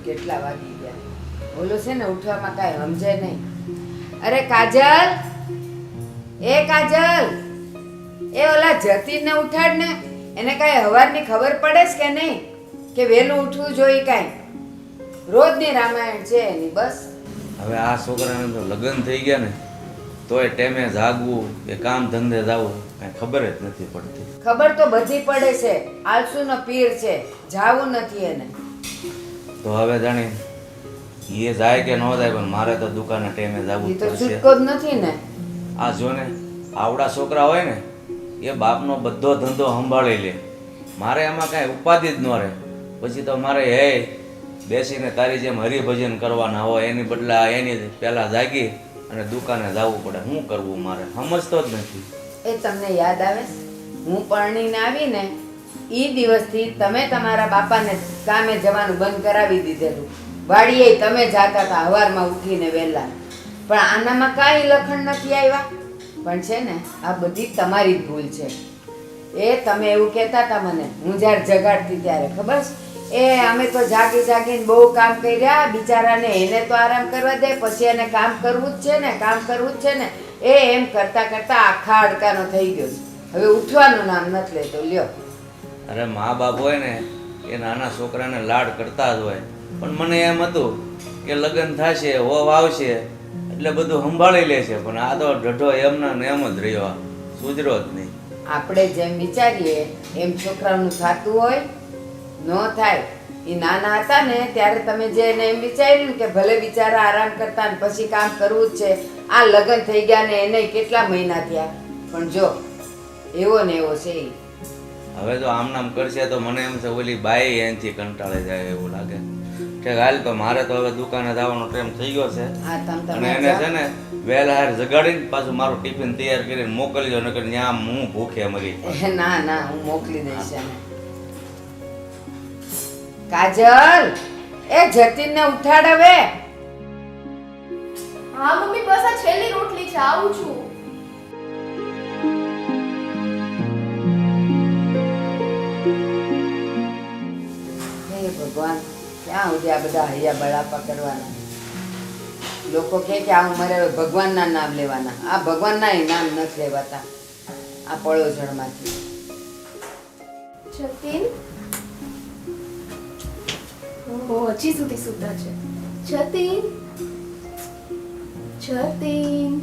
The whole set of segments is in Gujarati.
કેટલા વાગી ગયા. ઓલો છે ને ઉઠવામાં કાંઈ સમજે નહીં. અરે કાજલ, એ કાજલ, એ ઓલા જતીનને ઉઠાડ ને. એને કાંઈ હવારની ખબર પડે છે કે નહીં કે વહેલું ઉઠવું જોઈએ? કાંઈ રોજની રામાયણ છે એની બસ. હવે આ છોકરાને તો લગ્ન થઈ ગયા ને તોય ટેમે જાગવું કે કામ ધંધે જવું કાંઈ ખબર જ નથી પડતી. ખબર તો બધી પડે છે, આળસુનો પીર છે, જાવું નથી એને. તો હવે જાણી એ જાય કે ન જાય પણ મારે તો દુકાને ટેમે જવું એ જ તો પડશે. છૂટકો જ નથી ને. આ જો ને આવડા છોકરા હોય ને એ બાપનો બધો ધંધો સંભાળી લે. મારે એમાં કાંઈ ઉપાધિ જ ન રહે. પછી તો મારે હે બેસીને તારી જેમ હરિભજન કરવાના હોય એની બદલા એની પહેલાં જાગી અને દુકાને જવું પડે. શું કરવું મારે સમજતો જ નથી. એ તમને યાદ આવે હું પરણીને આવીને એ દિવસથી તમે તમારા બાપાને કામે જવાનું બંધ કરાવી દીધેલું. વાડીએ તમે જાતા હતા હવારમાં ઉઠીને વહેલા. પણ આનામાં કાંઈ લખણ નથી આવ્યા. પણ છે ને આ બધી તમારી જ ભૂલ છે. એ તમે એવું કહેતા હતા મને હું જ્યારે જગાડતી ત્યારે, ખબર છે? એ અમે તો જાગીને બહુ કામ કર્યા બિચારાને, એને તો આરામ કરવા દે, પછી એને કામ કરવું જ છે ને, કામ કરવું જ છે ને. એ એમ કરતા કરતા આખા અડકાનો થઈ ગયો છે. હવે ઉઠવાનું નામ નથી લેતો. લ્યો. અરે મા બાપ હોય ને એ નાના છોકરાને લાડ કરતા જ હોય. પણ મને એમ હતું કે લગ્ન થશે, હોવ આવશે એટલે બધું સંભાળી લે છે. પણ આ તો ઢઢો એમના ને એમ જ રહ્યો, સુધરો જ નહીં. આપણે જેમ વિચારીએ એમ છોકરાનું થતું હોય ન થાય. એ નાના હતા ને ત્યારે તમે જે એને એમ વિચાર્યું કે ભલે બિચારા આરામ કરતા ને પછી કામ કરવું જ છે. આ લગ્ન થઈ ગયા ને એને કેટલા મહિના થયા, પણ જો એવો ને એવો છે. હવે જો આમ નામ કરશે તો મને એમ છે ઓલી બાઈ એનાથી કંટાળે જાય એવું લાગે કે હાલ તો મારે તો હવે દુકાને જવાનો ટાઈમ થઈ ગયો છે. હા તમે અને એને છે ને વહેલા હાર જગાડીને પાછું મારું ટિફિન તૈયાર કરીને મોકલજો, નકર ત્યાં હું ભૂખે મરી. ના ના હું મોકલી દઈશ એને. કાજલ, એ જતીનને ઉઠાડ હવે. હા મમ્મી, બસ આ છેલ્લી રોટલી છે, આવું છું. હે ભગવાન, ક્યાં સુધી આ બધા હૈયા બળાપા કરવાના? લોકો કહે કે આ ઉંમરે હવે ભગવાનના નામ લેવાના. આ ભગવાનના નામ નથી લેવાતા આ પડોજણમાંથી. જતીન, ઓહો હજી સુધી સૂતા છે. જતીન, જતીન,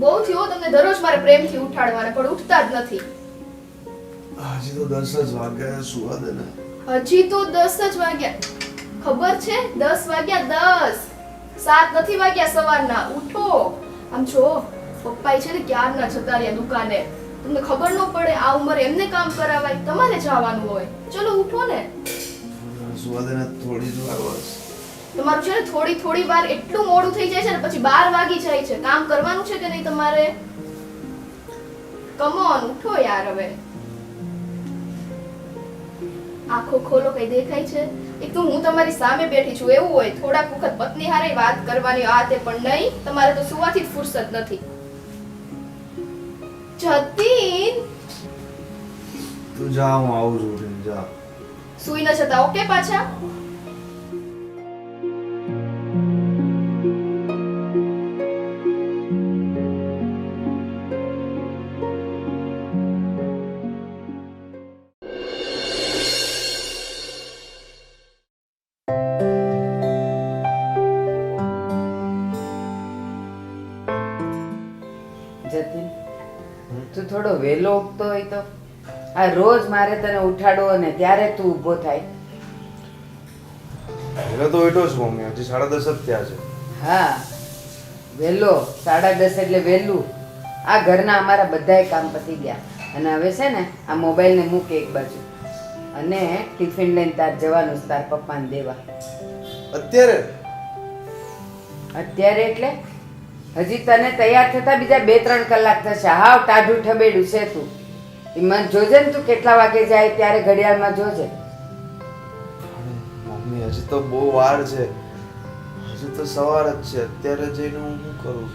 બહુ થયો તમને દરરોજ મારે પ્રેમથી ઉઠાડવાના, પણ ઉઠતા જ નથી. હજી તો 10 જ વાગ્યા, સુવા દે ને. હજી તો 10 જ વાગ્યા. ખબર છે 10 વાગ્યા, 10 7 નથી વાગ્યા સવારના. ઉઠો. આમ જો પપ્પા છે ને ક્યારના જતા રહ્યા દુકાને. તમને ખબર ન પડે આ ઉંમરે એમને કામ કરાવાય, તમારે જવાનું હોય. ચલો ઉઠો ને. સુવા દે ને થોડી જ વાર બસ. તમારું છે ને થોડી થોડી વાર એટલું મોડું થઈ જાય છે ને પછી 12 વાગી જાય છે. કામ કરવાનું છે કે નહીં તમારે? કમ ઓન, ઉઠો યાર હવે. આંખો ખોલો, કઈ દેખાય છે? એક તો હું તમારી સામે બેઠી છું, એવું હોય થોડાક વખત પત્ની હારે વાત કરવાની આ તે, પણ નહીં, તમારે તો સુવાથી જ ફુરસત નથી. જતીન, તું જા, હું આવું છું. ઉઠીને જા. સુઈ ન જતા ઓકે પાછા? જતીન, તું થોડો વહેલો ઉઠતો હોય તો. આ રોજ મારે તને ઉઠાડવો ને ત્યારે તું ઊભો થાય. એટલે તો એટલો જ મમ્મી, હજી 10:30 જ થયા છે. હા વહેલો, 10:30 એટલે વહેલું. આ ઘરના અમારા બધાય કામ પતી ગયા અને હવે છે ને આ મોબાઈલને મૂકે એક બાજુ અને ટિફિન લઈને તાર જવાનું છે તાર પપ્પાને દેવા. અત્યારે અત્યારે એટલે હજી તને તૈયાર થતા બીજા 2-3 કલાક થશે. હાવ ટાઢું ઠબેડું છે તું. મને જોજે ને તું કેટલા વાગે જાય ત્યારે ઘડિયાળમાં જોજે. મમ્મી હજી તો બહુ વાર છે, હજી તો સવાર જ છે. અત્યારે જઈને હું શું કરું?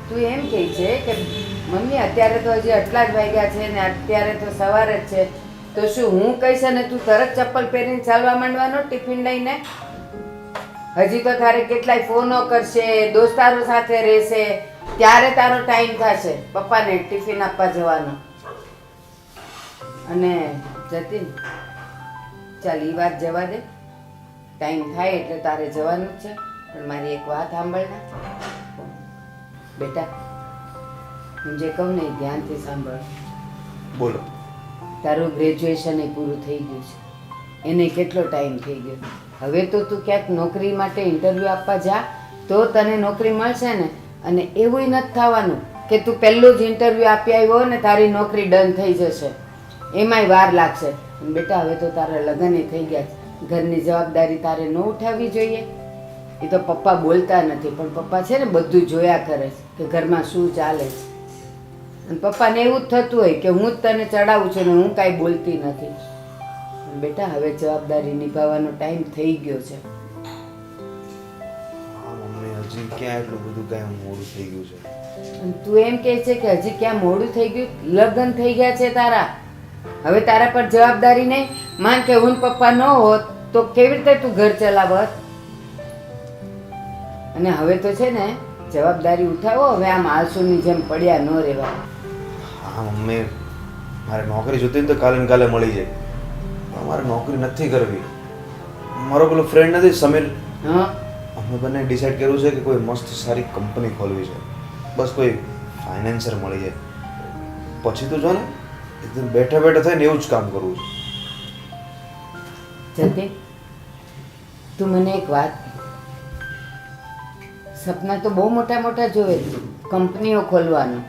તું એમ કહે છે કે મમ્મી અત્યારે તો હજી આટલા જ વાગ્યા છે ને અત્યારે તો સવાર જ છે, તો શું હું કહીશ અને તું તરત ચપ્પલ પહેરીને ચાલવા માંડવાનો ટિફિન લઈને? હજી તો તારે કેટલાય ફોનો કરશે, દોસ્તારો સાથે રહેશે, ત્યારે તારો ટાઈમ થશે પપ્પાને ટિફિન આપવા જવાનો. અને જતીન, ચાલ એ વાત જવા દે, ટાઈમ થાય એટલે તારે જવાનું જ છે. પણ મારી એક વાત સાંભળ ને બેટા, હું જે કહું ને એ ધ્યાનથી સાંભળ. બોલો. તારું ગ્રેજ્યુએશન એ પૂરું થઈ ગયું છે, એને કેટલો ટાઈમ થઈ ગયો. હવે તો તું ક્યાંક નોકરી માટે ઇન્ટરવ્યૂ આપવા જા તો તને નોકરી મળશે ને. અને એવું નથી થવાનું કે તું પહેલું જ ઇન્ટરવ્યૂ આપી આવ્યો ને તારી નોકરી ડન થઈ જશે, એમાંય વાર લાગશે. અને બેટા હવે તો તારા લગ્ન થઈ ગયા છે, ઘરની જવાબદારી તારે ન ઉઠાવવી જોઈએ. એ તો પપ્પા બોલતા નથી, પણ પપ્પા છે ને બધું જોયા કરે છે કે ઘરમાં શું ચાલે છે. અને પપ્પાને એવું જ થતું હોય કે હું જ તને ચડાવું છું ને હું કાંઈ બોલતી નથી. બેટા હવે જવાબદારી નિભાવવાનો ટાઈમ થઈ ગયો છે. હા મમ્મી, હજી ક્યાં એટલું બધું કાંઈ મોડું થઈ ગયું છે? અને તું એમ કહે છે કે હજી ક્યાં મોડું થઈ ગયું? લગ્ન થઈ ગયા છે તારા, હવે તારા પર જવાબદારી નહીં. માન કે હું ને પપ્પા ન હોત તો કેવી રીતે તું ઘર ચલાવત? અને હવે તો છે ને જવાબદારી ઉઠાવો, હવે આમ આળસુની જેમ પડ્યા ન રહેવા. હા મમ્મી, મારે નોકરી જોતી ને તો કાલે ને કાલે મળી જાય, પણ મારે નોકરી નથી કરવી. મારો પેલો ફ્રેન્ડ નથી સમીર, હા, અમે બંને ડિસાઈડ કર્યું છે કે કોઈ મસ્ત સારી કંપની ખોલવી છે. બસ કોઈ ફાઇનાન્સર મળી જાય પછી તો જો ને એકદમ બેઠા બેઠા થઈને એવું જ કામ કરવું છે. જતી, તું મને એક વાત કહે. સપના તો બહુ મોટા મોટા જોવે છે, કંપનીઓ ખોલવાનું.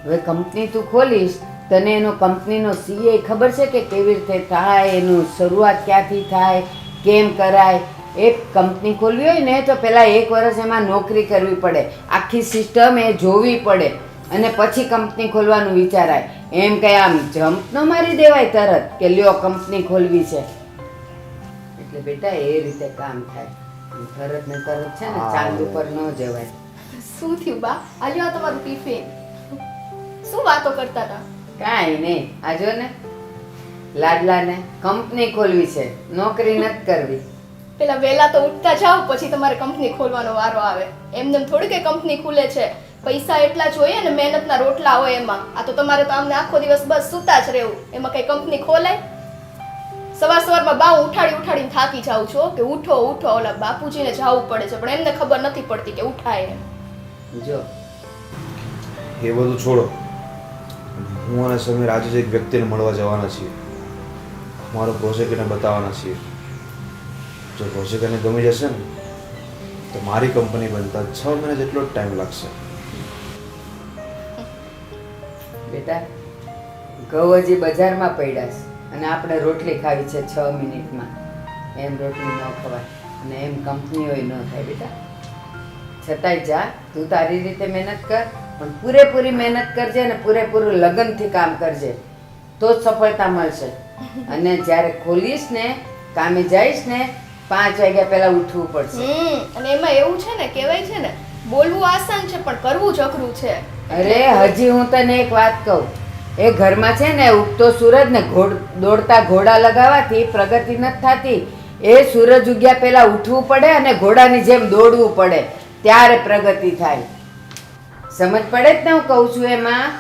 હવે કંપની તું ખોલીશ, તને એનો કંપનીનો સીએ ખબર છે કે કેવી રીતે થાય, એનું શરૂઆત ક્યાંથી થાય, કેમ કરાય. એક કંપની ખોલવી હોય ને તો પહેલાં 1 વર્ષ એમાં નોકરી કરવી પડે, આખી સિસ્ટમ એ જોવી પડે, અને પછી કંપની ખોલવાનું વિચારાય. એમ કંઈ આમ જમ્પ ન મારી દેવાય તરત કે લ્યો કંપની ખોલવી છે. એટલે બેટા એ રીતે કામ થાય, તરત ને તરત છે ને ચાંદ ઉપર ન જવાય. શું થયું બા? આલ્યો આ તમારું ટિફિન. શું વાતો કરતા હતા? કાંઈ નહીં, આ જો ને લાડલાને કંપની ખોલવી છે, નોકરી નથી કરવી. પેલા વહેલા તો ઉઠતા જાઓ, પછી તમારે કંપની ખોલવાનો વારો આવે. એમને થોડી કઈ કંપની ખુલે છે, પૈસા એટલા જોઈએ ને, મહેનતના રોટલા હોય એમાં. આ તો તમારે તો આમને આખો દિવસ બસ સૂતા જ રહેવું, એમાં કઈ કંપની ખોલાય? સવાર સવારમાં બા ઉઠાડીને થાકી જાઉં છો કે ઉઠો ઉઠો, ઓલા બાપુજીને જવું પડે છે, પણ એમને ખબર નથી પડતી કે ઉઠાય એમ. જો એ બધું છોડો, હું અને સમીર આજે જ એક વ્યક્તિને મળવા જવાના છીએ. મારો પ્રોજેક્ટ એને બતાવવાના છીએ. જો પ્રોજેક્ટ એને ગમી જશે ને તો મારી કંપની બનતા 6 મહિના જેટલો જ ટાઈમ લાગશે. બેટા, ઘઉં હજી બજારમાં પડ્યા છે અને આપણે રોટલી ખાવી છે 6 મિનિટમાં. એમ રોટલી ન ખવાય અને એમ કંપનીઓય ન થાય બેટા. છતાંય જા, તું તારી રીતે મહેનત કર, પણ પૂરેપૂરી મહેનત કરજે અને પૂરેપૂરું લગનથી કામ કરજે, તો જ સફળતા મળશે. અને જ્યારે ખોલીશ ને, કામે જઈશ ને, 5 વાગ્યા પહેલા ઉઠવું પડશે. અને એમાં એવું છે ને, કહેવાય છે ને, બોલવું આસાન છે પણ કરવું જ અઘરું છે. અરે હજી હું તને એક વાત કહું, એ ઘરમાં છે ને ઉગતો સૂરજ ને દોડતા ઘોડા લગાવવાથી પ્રગતિ નથી થતી. એ સૂરજ ઉગ્યા પહેલા ઉઠવું પડે અને ઘોડાની જેમ દોડવું પડે, ત્યારે પ્રગતિ થાય. સમજ પડે જ ને હું કહું છું એમાં?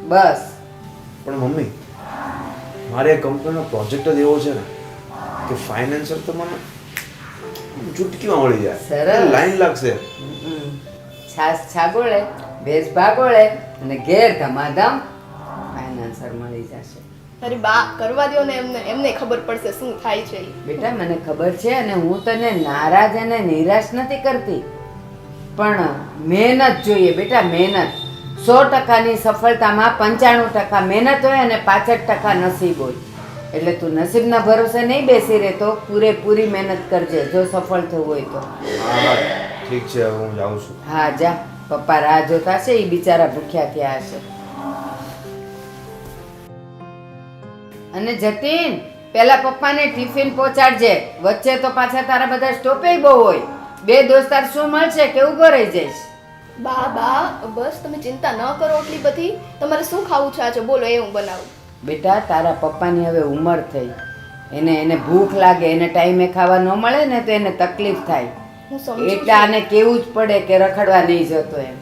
બસ. પણ મમ્મી, મારે આ કંપનીનો પ્રોજેક્ટ જ એવો છે ને કે ફાઇનાન્સર તો મને ચૂટકીમાં મળી જાય. સરસ. લાઈન લાગશે. છાસ છાગોળે, ભેસ ભાગોળે અને ઘેર ધમાધમ ફાઇનાન્સર મળી જશે. અરે બા, કરવા દ્યો ને એમને, એમને ખબર પડશે શું થાય છે ઈ. બેટા મને ખબર છે અને હું તને નારાજ અને નિરાશ નથી કરતી, પણ મહેનત જોઈએ બેટા, મહેનત. 100%ની સફળતામાં 95% મહેનત હોય અને 65% નસીબ હોય. એટલે તું નસીબના ભરોસે નહીં બેસી રહેતો, પૂરેપૂરી મહેનત કરજે જો સફળ થવું હોય તો. હા ઠીક છે, હવે હું જાઉં છું. હા જા, પપ્પા રાહ જોતા હશે, એ બિચારા ભૂખ્યા થયા હશે. અને જતીન, પેલા પપ્પાને ટિફિન પહોંચાડજે, વચ્ચે તો પાછા તારા બધા સ્ટોપે બહુ હોય. 2 દોસ્તાર શું મળશે કે ઊભો રહી જઈશ. બા બા, બસ તમે ચિંતા ન કરો એટલી બધી. તમારે શું ખાવું છે આજે બોલો, એ હું બનાવું. બેટા, તારા પપ્પાની હવે ઉંમર થઈ, એને ભૂખ લાગે, એને ટાઈમે ખાવા ન મળે ને તો એને તકલીફ થાય. હું સમજુ એટલે છું. આને કેવું જ પડે કે રખડવા નહીં જતો એમ.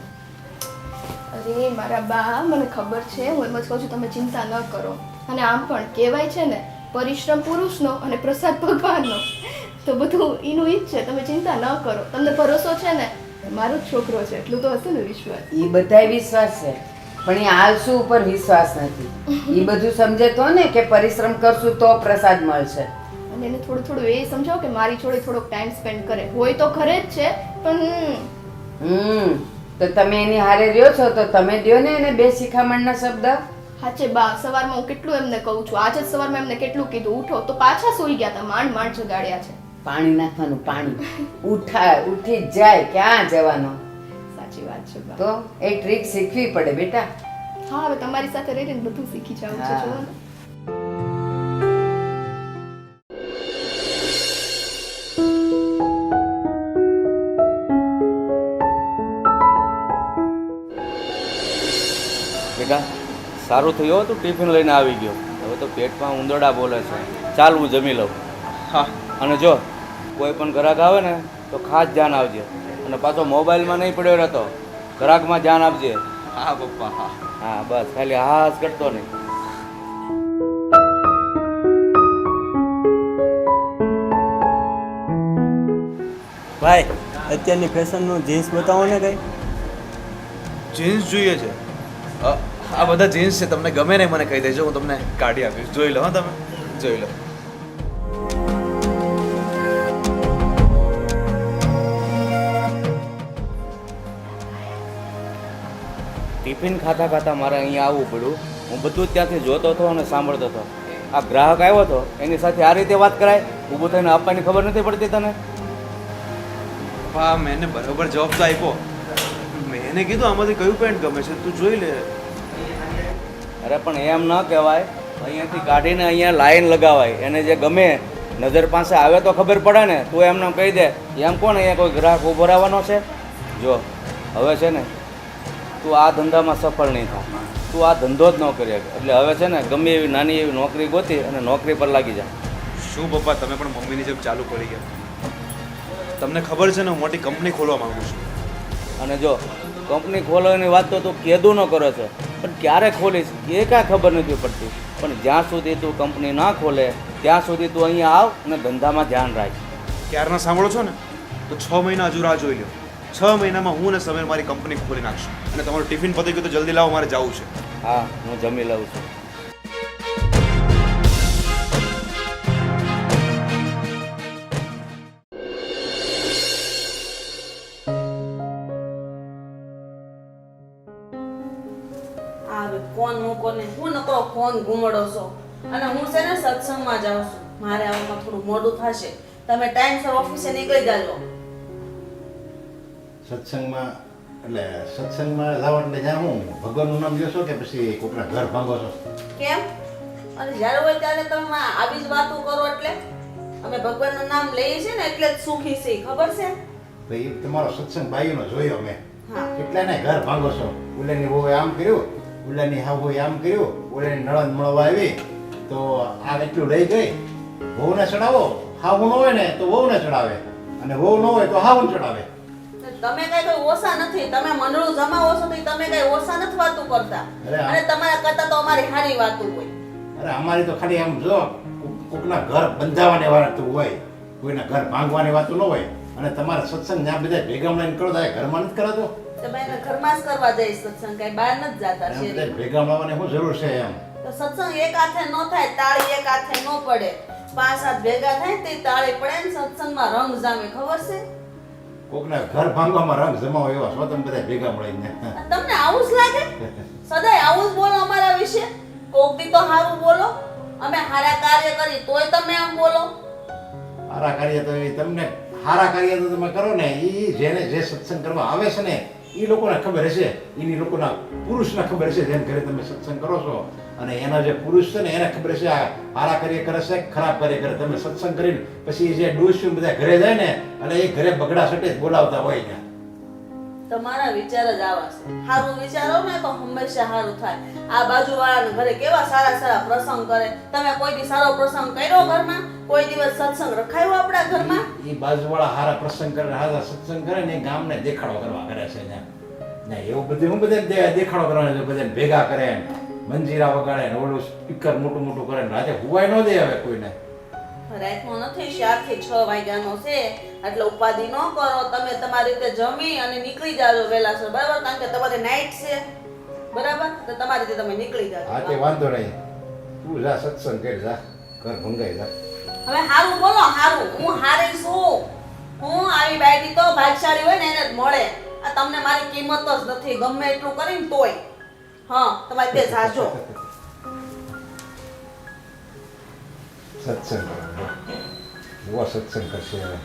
અરે મારા બા, મને ખબર છે, હું એમ જ કહું છું તમે ચિંતા ન કરો. અને આમ પણ કહેવાય છે ને, પરિશ્રમ પુરુષનો અને પ્રસાદ ભગવાનનો. તો બધું એનું ઈ જ છે, તમે ચિંતા ન કરો. તમને ભરોસો છે ને, મારો જ છોકરો છે એટલું તો હશે ને વિશ્વાસ. એ બધાય વિશ્વાસ છે, પણ એ આળસુ ઉપર વિશ્વાસ નથી. એ બધું સમજે તો ને કે પરિશ્રમ કરશું તો પ્રસાદ મળશે. અને એને થોડું થોડું એ સમજાવો કે મારી જોડે થોડોક ટાઈમ સ્પેન્ડ કરે. હોય તો ખરે જ છે, પણ તો તમે એની હારે રહ્યો છો તો તમે દ્યો ને એને 2 શિખામણના શબ્દ. હાચે બા, સવારમાં હું કેટલું એમને કહું છું. આજે જ સવારમાં એમને કેટલું કીધું, ઉઠો, તો પાછા સૂઈ ગયા હતા. માંડ માંડ જગાડ્યા છે. પાણી નાખવાનું, પાણી ઉઠી જ જાય, ક્યાં જવાનો. સાચી વાત છે બા. તો એ ટ્રીક શીખવી પડે બેટા. હા, હવે તમારી સાથે રહીને બધું શીખી જાવ છે. હા. જુઓ ને. બેટા સારું થયું હો, તું ટિફિન લઈને આવી ગયો. હવે તો પેટમાં ઉંદરડા બોલે છે. ચાલ હું જમી લઉં. હા. અને જો કોઈ પણ ગ્રાહક આવે ને તો ખાસ ધ્યાન આપજે. અને પાછો મોબાઈલમાં નહીં પડ્યો રહેતો, ગ્રાહકમાં ધ્યાન આપજે. હા પપ્પા, હા. હા બસ, ખાલી હા જ કરતો નહીં. ભાઈ અત્યારની ફેશનનું જીન્સ બતાવો ને કંઈ. જીન્સ જોઈએ છે? આ બધા જીન્સ છે, તમને ગમે નહીં મને કહી દેજો, હું તમને કાઢી આપીશ. જોઈ લો. હા, તમે જોઈ લો. ટિફિન ખાતા ખાતા મારે અહીંયા આવવું પડ્યું. હું બધું જ ત્યાંથી જોતો હતો અને સાંભળતો હતો. આ ગ્રાહક આવ્યો હતો, એની સાથે આ રીતે વાત કરાય? ઊભું થઈને આપવાની ખબર નથી પડતી તને? હા, મેં એને બરાબર જવાબ તો આપ્યો. મેં એને કીધું આમાંથી કયું પેન્ટ ગમે છે તું જોઈ લે. અરે પણ એમ ન કહેવાય, અહીંયાથી કાઢીને અહીંયા લાઈન લગાવાય. એને જે ગમે નજર પાસે આવે તો ખબર પડે ને. તું એમને કહી દે એમ કોણ અહીંયા કોઈ ગ્રાહક ઊભો રહેવાનો છે? જો હવે છે ને, તું આ ધંધામાં સફળ નહીં થાય. તું આ ધંધો જ ન કરી શકે. એટલે હવે છે ને, ગમે એવી નાની એવી નોકરી ગોતી અને નોકરી પર લાગી જા. શું પપ્પા, તમે પણ મમ્મીની જેમ ચાલુ પડી ગયા? તમને ખબર છે ને, હું મોટી કંપની ખોલવા માંગુ છું. અને જો કંપની ખોલવાની વાત તો તું કીધું ન કરો છે, પણ ક્યારે ખોલીશ એ કાંઈ ખબર નથી પડતી. પણ જ્યાં સુધી તું કંપની ના ખોલે ત્યાં સુધી તું અહીંયા આવ અને ધંધામાં ધ્યાન રાખ. ક્યારના સાંભળો છો ને, તો 6 મહિના હજુ રાહ જોઈ લો. 6 મહિનામાં હું ને સમીર મારી કંપની ખોલી નાખશું. અને તમારું ટિફિન પતી ગયું તો જલ્દી લાવો, મારે જવું છે. હા, હું જમી લઉં છું. ફોન મૂકો ને, હું નકરો ફોન ઘૂમડો છો. અને હું છે ને સત્સંગમાં જાઉં છું. મારે આવવામાં થોડું મોડું થશે. તમે ટાઈમસર ઓફિસે નીકળી જાજો. સત્સંગમાં એટલે સત્સંગમાં લાવો એટલે જ્યાં હું ભગવાનનું નામ લ્યો છો કે પછી કોકના ઘર ભાંગો છો? કેમ? અને જ્યારે હોય ત્યારે તમે આવી જ વાતો કરો. એટલે અમે ભગવાનનું નામ લઈએ છીએ ને એટલે જ સુખી છીએ, ખબર છે? તો એ તમારો સત્સંગ બાઈનો જોયો મેં. હા. કેટલાને ઘર ભાંગો છો. ઓલાની વહુએ આમ કર્યું, ઓલાની હાવોએ આમ કર્યું, ઓલાની નણંદ મળવા આવી તો આ એટલું લઈ ગઈ. વહુને ચડાવો, હાવું ન હોય ને તો વહુને ચડાવે, અને વહુ ન હોય તો હાવું ચડાવે. તમે કઈ કઈ ઓછા નથી. તમે મંડળું જમાવો છો તો તમે કઈ ઓછા નથી વાતું કરતા. અરે આ- અને તમારા કરતા તો અમારી સારી વાતું હોય. અરે અમારી તો ખાલી આમ જો કોકના ઘર બંધાવવાની વાતું હોય, કોઈના ઘર ભાંગવાની વાતું ન હોય. અને તમારા સત્સંગ જ્યાં બધા ભેગા મળીને કરો તો ઘરમાં નથી કરાતો? તમે એને ઘરમાં જ કરવા જઈશ સત્સંગ, કઈ બહાર નથી જતા એમ શેરી. બધા ભેગા મળવાની શું જરૂર છે એમ? તો સત્સંગ એક હાથે ન થાય, તાળી એક હાથે ન પડે. 5 હાથ ભેગા થાય ને તે તાળી પડે ને સત્સંગમાં રંગ જામે, ખબર છે? કોકના ઘર ભાંગવામાં રંગ જમાવો એવા છો તમે બધા ભેગા મળીને. તમને આવું જ લાગે? સદાય આવું જ બોલો અમારા વિશે? કોક દી તો સારું બોલો. અમે સારા કાર્ય કરી તોય તમે આમ બોલો. સારા કાર્ય તો એ તમને સારા કાર્ય તો તમે કરો ને, એ જેને જે સત્સંગ કરવા આવે છે ને એ લોકોને ખબર હશે, એની લોકોના પુરુષને ખબર હશે જેને ઘરે તમે સત્સંગ કરો છો. અને એના જે પુરુષ છે ને એને ખબર છે આ સારા કાર્ય કરે છે ખરાબ કાર્ય કરે. તમે સત્સંગ કરીને પછી જે ડોસ્યું બધા ઘરે જાય ને, અને એ ઘરે બગડા સટે જ બોલાવતા હોય ત્યાં. તમારા વિચાર જ આવા છે. સારું વિચારો ને તો હંમેશા સારું થાય. આ બાજુવાળાના ઘરે કેવા સારા સારા પ્રસંગ કરે. તમે કોઈ દી સારો પ્રસંગ કર્યો ઘરમાં? કોઈ દિવસ સત્સંગ રખાયો આપણા ઘરમાં? એ બાજુવાળા હારા પ્રસંગ કરે, હારા સત્સંગ કરે ને એ ગામને દેખાડો કરવા કરે છે ને. ના એવું બધું હું બધે દેખાડો કરવાનો છે, બધાને ભેગા કરે ને મંજીરા વગાડે ને ઓલું સ્પીકર મોટું મોટું કરે ને રાતે હુવાય ન દે હવે કોઈને. રાતનો નથી, 4 થી 6 વાગ્યાનો છે. એટલે ઉપાધિ ન કરો. તમે તમારી રીતે જમી અને નીકળી જાજો વહેલાસર, બરાબર? કારણ કે તમારે નાઈટ છે, બરાબર? તો તમારી રીતે તમે નીકળી જાજો. હા તે વાંધો નહીં, તું જા સત્સંગ કરી જા, ઘર ભંગાઈ જા. હવે હારું બોલો, હારું. હું હારી છું. હું આવી બાયડી તો ભાગશાળી હોય ને એને જ મળે. આ તમને મારી કિંમત જ નથી, ગમે એટલું કરીને તોય. હા, તમારે તે જાજો. સત્સંગ કરો, એવો સત્સંગ કરશે હવે.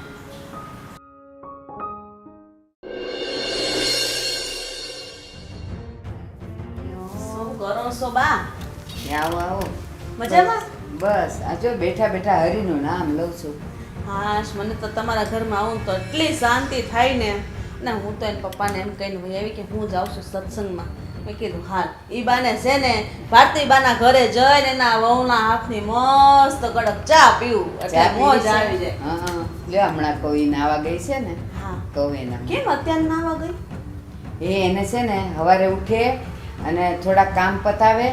શું કરો છો બા? આવો આવો. મજામાં? બસ આ જો બેઠા બેઠા હરિનું નામ લઉં છું. હાશ, મને તો તમારા ઘરમાં આવું તો એટલી શાંતિ થાય ને. ને હું તો એના પપ્પાને એમ કહીને વહી આવી કે હું જાઉં છું સત્સંગમાં. મેં કીધું હાલ, ઈ બાને છે ને ભારતીબાના ઘરે જઈને એના વહુના હાથની મસ્ત કડક ચા પીવું એટલે ચા પીવી મોજ છે? આવી જાય. હા, લ્યો હમણાં કવિ નાવા ગઈ છે ને, હા. કવિ ના કેમ અત્યારે નાવા ગઈ? એને છે ને સવારે ઉઠે અને થોડા કામ પતાવે,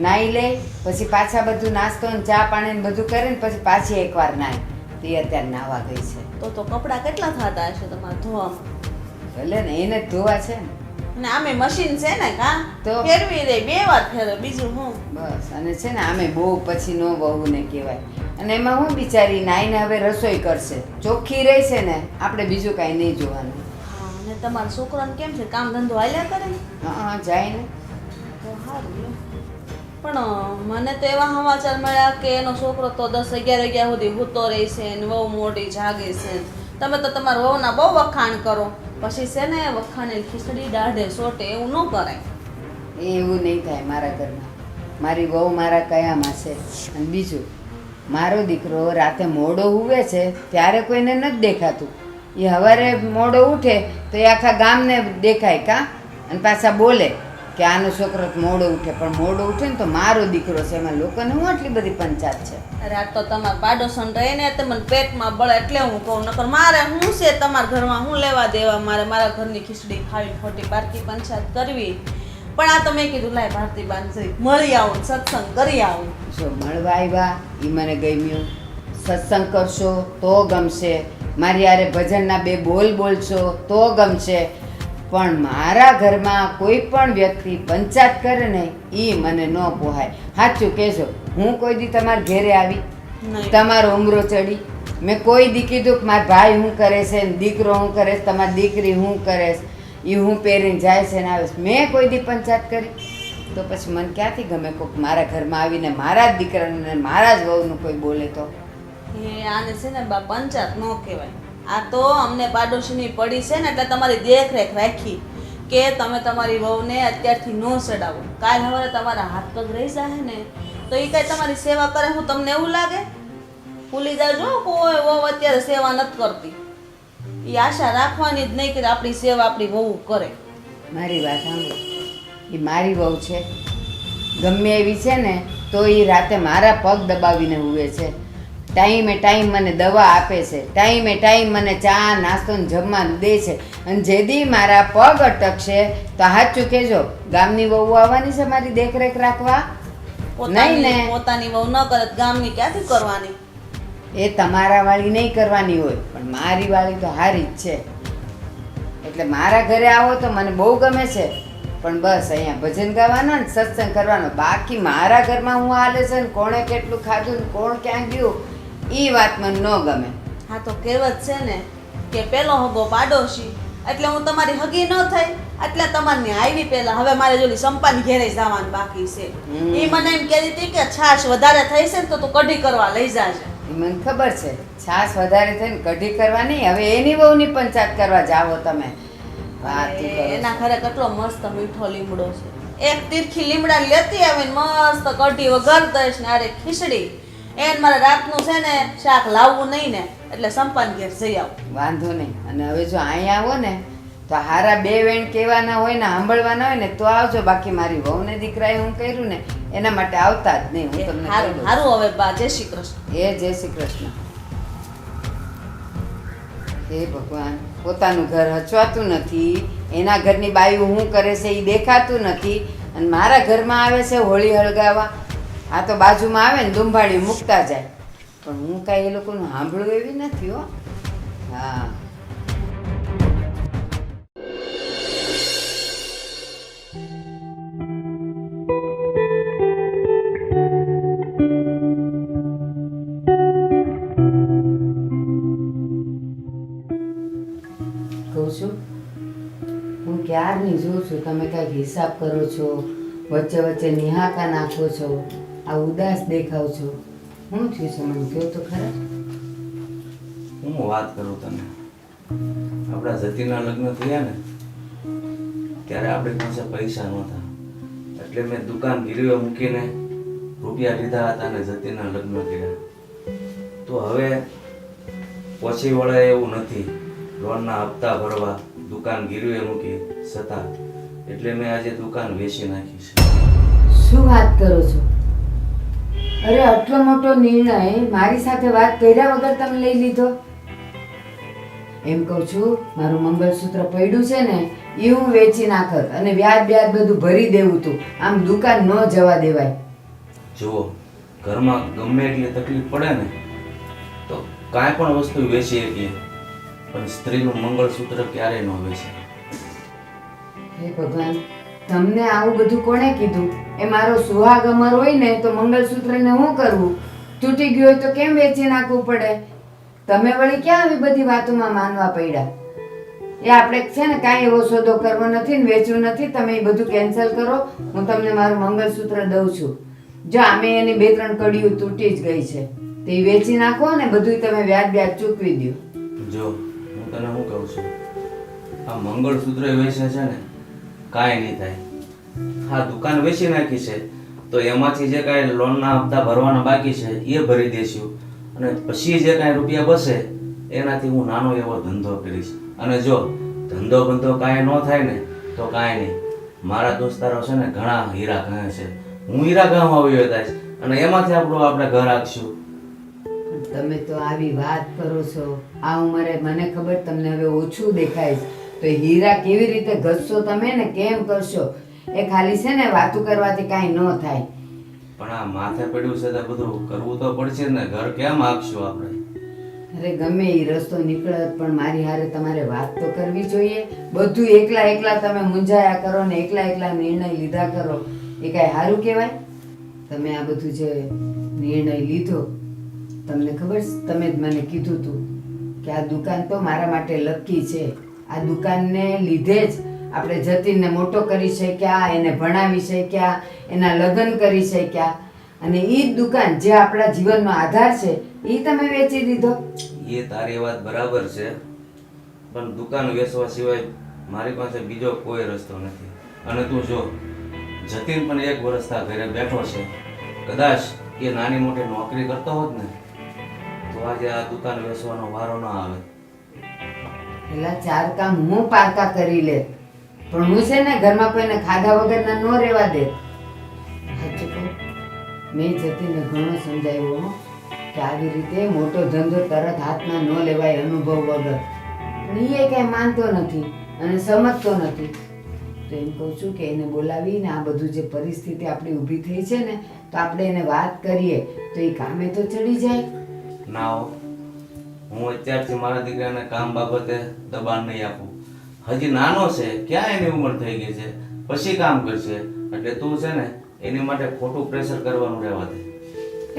નાઈ લે, પછી પાછા બધું નાસ્તો ને ચા પાણી ને બધું કરે ને પછી પાછી એકવાર નાય. તો એ અત્યારે નાવા ગઈ છે. તો કપડાં કેટલા થતા હશે તમારે ધોવામાં? ભલે ને એને જ ધોવા છે ને. અને આમે મશીન છે ને કા? તો? ફેરવી દે, 2 વાર ફેરવે, બીજું હું. બસ, અને છે ને આમે બહુ પછી નો બહુ ને કહેવાય. અને એમાં હું બિચારી નાઈને હવે રસોઈ કરશે, ચોખ્ખી રહી છે ને, આપણે બીજું કાંઈ નહીં જોવાનું. હા, અને તમારા છોકરાને કેમ છે, કામ ધંધો હાલ્યા કરે ને? હા જાય ને. તો સારું લ્યો. પણ મને તો એવા સમાચાર મળ્યા કે એનો છોકરો તો 10-11 વાગ્યા સુધી સૂતો રહે છે ને બહુ મોટી જાગે છે. તમે તો તમારા વહુના બહુ વખાણ કરો, પછી છે ને વખાણેલી ખીચડી દાઢે સોટે એવું ન કરાય. એ એવું નહીં થાય મારા ઘરમાં. મારી વહુ મારા કયામાં છે. અને બીજું, મારો દીકરો રાતે મોડો હુવે છે ત્યારે કોઈને નથી દેખાતું. એ સવારે મોડો ઉઠે તો એ આખા ગામને દેખાય કા, અને પાછા બોલે કે આનો છોકરો તો મોડો ઉઠે. પણ મોડો ઉઠે ને તો મારો દીકરો છે, એમાં લોકોને હું આટલી બધી પંચાત છે. અરે આ તો તમારા પાડોશન રહે ને તે મને પેટમાં બળે એટલે હું કહું, નકર મારે શું છે તમારા ઘરમાં, હું લેવા દેવા મારે મારા ઘરની ખીચડી ખાવી ખોટી બારકી પંચાયત કરવી. પણ આ તો મેં કીધું લાય ભારતી બાન મળી આવું, સત્સંગ કરી આવું. જો મળવા આવ્યા એ મને ગમ્યું, સત્સંગ કરશો તો ગમશે, મારી યારે ભજનના 2 બોલ બોલશો તો ગમશે. પણ મારા ઘરમાં કોઈ પણ વ્યક્તિ પંચાયત કરે ને એ મને ન પોહાય. સાચું કહેજો, હું કોઈ દી તમારા ઘેરે આવી, નહીં. તમારો ઉમરો ચડી, મેં કોઈ દી કીધું કે મારા ભાઈ શું કરે છે ને દીકરો શું કરે છે, તમારી દીકરી શું કરે છે, એ હું પહેરીને જાય છે ને આવે છે, મેં કોઈ દી પંચાયત કરી? તો પછી મને ક્યાંથી ગમે કોઈક મારા ઘરમાં આવીને મારા જ દીકરાને મારા જ વહુનું કોઈ બોલે તો? એ આને છે ને બા પંચાયત ન કહેવાય. આ તો અમને પાડોશીની પડી છે ને એટલે તમારી દેખરેખ રાખી કે તમે તમારી વહુને અત્યારથી ન ચડાવો. કાલ સવારે તમારા હાથ પગ રહી જાય ને તો એ કાંઈ તમારી સેવા કરે, હું તમને એવું લાગે? ભૂલી જાજો, કોઈ વહુ અત્યારે સેવા નથી કરતી. એ આશા રાખવાની જ નહીં કે આપણી સેવા આપણી વહુ કરે. મારી વાત સાંભળો, એ મારી વહુ છે, ગમે એવી છે ને તો એ રાતે મારા પગ દબાવીને હુવે છે, ટાઈમે ટાઈમ મને દવા આપે છે, ટાઈમે ટાઈમ મને ચા નાસ્તો ને જમવાનું દે છે. અને જેદી મારા પગ અટકશે તો સાચું કહેજો, ગામની વહુ આવવાની છે મારી દેખરેખ રાખવા? નહીં ને, પોતાની વહુ ન કરે તો ગામની ક્યાંથી કરવાની? એ તમારા વાળી નહીં કરવાની હોય, પણ મારી વાળી તો હારી જ છે. એટલે મારા ઘરે આવો તો મને બહુ ગમે છે, પણ બસ અહીંયા ભજન ગાવાનો ને સત્સંગ કરવાનો. બાકી મારા ઘરમાં હું હાલે છે ને કોણે કેટલું ખાધું ને કોણ ક્યાં ગયું એ વાત મને ન ગમે. હા તો કહેવત છે ને કે પેલો હગો પાડોશી, એટલે હું તમારી હગી ન થઈ એટલે તમારની આવી પહેલા હવે મારે જોલી સંપાની ઘેરે જવાનું બાકી છે. એ મને એમ કહેતી હતી કે છાશ વધારે થઈ છે ને તો તું કઢી કરવા લઈ જાજે. એ મને ખબર છે, છાશ વધારે થઈને કઢી કરવાની, હવે એની વહુની પંચાયત કરવા જાઓ તમે. વાત તું કરો છો. એના ઘરે કેટલો મસ્ત મીઠો લીમડો છે, એક તીરખી લીમડા લેતી આવીને મસ્ત કઢી વઘાર દઈશ ને અરે ખીચડી. એને મારે રાતનું છે ને શાક લાવવું નહીં ને એટલે સંપાન ઘેર જઈ આવું. વાંધો નહીં. અને હવે જો અહીંયા આવો ને તો તો હારા બે વેણ કહેવાના હોય ને સાંભળવાના હોય ને તો આવજો, બાકી મારી વહુને દીકરાએ હું કર્યું ને એના માટે આવતા જ નહીં. હું તમને હારું કહી દઉં. હારું હવે બા, જય શ્રી કૃષ્ણ. એ જય શ્રી કૃષ્ણ. હે ભગવાન, પોતાનું ઘર હચવાતું નથી, એના ઘરની બાયું શું કરે છે એ દેખાતું નથી, અને મારા ઘરમાં આવે છે હોળી હળગાવા. આ તો બાજુમાં આવે ને દુંભાળી મૂકતા જાય, પણ હું કાંઈ એ લોકોનું સાંભળું એવી નથી હો. હા, કહું છું, હું ક્યારની જોઉં છું તમે કાંઈક હિસાબ કરો છો, વચ્ચે વચ્ચે નિહાકા નાખો છો, આ ઉદાસ દેખાવ છો. શું થયું છે મને કહો તો ખરા. હું વાત કરું તને, આપણા જતીના લગ્ન થયા ને ત્યારે આપણી પાસે પૈસા નહોતા, એટલે મેં દુકાન ગીરવે મૂકીને રૂપિયા લીધા હતા અને જતીના લગ્ન કર્યા. તો હવે પછી વળે એવું નથી, લોનના હપ્તા ભરવા, દુકાન ગીરવે મૂકી છતાં, એટલે મેં આજે દુકાન વેચી નાખી છે. શું વાત કરો છો? અરે આટલો મોટો નિર્ણય મારી સાથે વાત કર્યા વગર તમે લઈ લીધો? એમ કહું છું, મારું મંગળસૂત્ર પડ્યું છે ને એ હું વેચી નાખત અને વ્યાજ બ્યાજ બધું ભરી દેવું તું. આમ દુકાન ન જવા દેવાય. જુઓ, ઘરમાં ગમે એટલી તકલીફ પડે ને તો કાંઈ પણ વસ્તુ વેચી શકીએ, પણ સ્ત્રીનું મંગળસૂત્ર ક્યારેય ન વેચાય. હે ભગવાન, તમને આવું બધું કોણે કીધું? એ મારો સુહાગ અમર હોય ને તો મંગળસૂત્રને હું કરવું? તૂટી ગયું હોય તો કેમ વેચી નાખવું પડે? તમે વળી ક્યાં આવી બધી વાતોમાં માનવા પડ્યા? એ આપણે છે ને કાંઈ એવો સોદો કરવો નથી ને વેચવું નથી. તમે એ બધું કેન્સલ કરો, હું તમને મારું મંગળસૂત્ર દઉં છું. જો આમે એની 2-3 કડીઓ તૂટી જ ગઈ છે, તો એ વેચી નાખો ને બધું તમે વ્યાજ બ્યાજ ચૂકવી દો. જો હું તને શું કહું છું, આ મંગળસૂત્ર વેચે છે ને કાંઈ નહીં થાય. હા, દુકાન વેચી નાખી છે તો એમાંથી જે કાંઈ લોનના હપ્તા ભરવાના બાકી છે એ ભરી દઈશું, અને પછી જે કાંઈ રૂપિયા બસે એનાથી હું નાનો એવો ધંધો કરીશ. અને જો ધંધો બંધો કાંઈ ન થાય ને તો કાંઈ નહીં, મારા દોસ્તારો છે ને ઘણા હીરા કહે છે, હું હીરા ગામ આવ્યો થાય અને એમાંથી આપણે ઘર આપશું. તમે તો આવી વાત કરો છો, આ ઉંમરે મને ખબર તમને હવે ઓછું દેખાય છે, તો હીરા કેવી રીતે ઘસશો તમે ને કેમ કરશો? એ ખાલી છે ને વાતું કરવાથી કાંઈ ન થાય. પણ આ માથે પડ્યું છે તો બધું કરવું તો પડશે ને, ઘર કેમ આપશું આપણે? અરે ગમે એ રસ્તો નીકળે, પણ મારી હારે તમારે વાત તો કરવી જોઈએ. બધું એકલા એકલા તમે મૂંઝાયા કરો ને એકલા એકલા નિર્ણય લીધા કરો, એ કાંઈ સારું કહેવાય? તમે આ બધું જે નિર્ણય લીધો, તમને ખબર છે, તમે જ મને કીધું હતું કે આ દુકાન તો મારા માટે લકી છે. આ દુકાનને લીધે જ આપણે જતીનને મોટો કરી શક્યા, એને ભણાવી શક્યા, એના લગ્ન કરી શક્યા, અને એ જ દુકાન જે આપણા જીવનનો આધાર છે એ તમે વેચી દીધો. એ તારી વાત બરાબર છે, પણ દુકાન વેચવા સિવાય મારી પાસે બીજો કોઈ રસ્તો નથી. અને તું જો, જતીન પણ 1 વર્ષથી ઘરે બેઠો છે, કદાચ એ નાની મોટી નોકરી કરતો હોત ને તો આજે આ દુકાન વેચવાનો વારો ન આવે. પેલા 4 કામ હું પારકા કરી લે, પણ હું છે ને ઘરમાં કોઈને ખાધા વગરના ન રહેવા દે. સાચું કહું, મેં જતીને ઘણો સમજાવ્યો હો કે આવી રીતે મોટો ધંધો તરત હાથમાં ન લેવાય અનુભવ વગર, પણ એ કઈ માનતો નથી અને સમજતો નથી. તો એમ કહું છું કે એને બોલાવીને આ બધું જે પરિસ્થિતિ આપણી ઊભી થઈ છે ને, તો આપણે એને વાત કરીએ તો એ કામે તો ચડી જાય. ના હો, હું અત્યારથી મારા દીકરાને કામ બાબતે દબાણ નહીં આપું. હજી નાનો છે, ક્યાં એની ઉંમર થઈ ગઈ છે, પછી કામ કરશે. એટલે તું છે ને એની માટે ખોટું પ્રેશર કરવાનું રહેવા દે.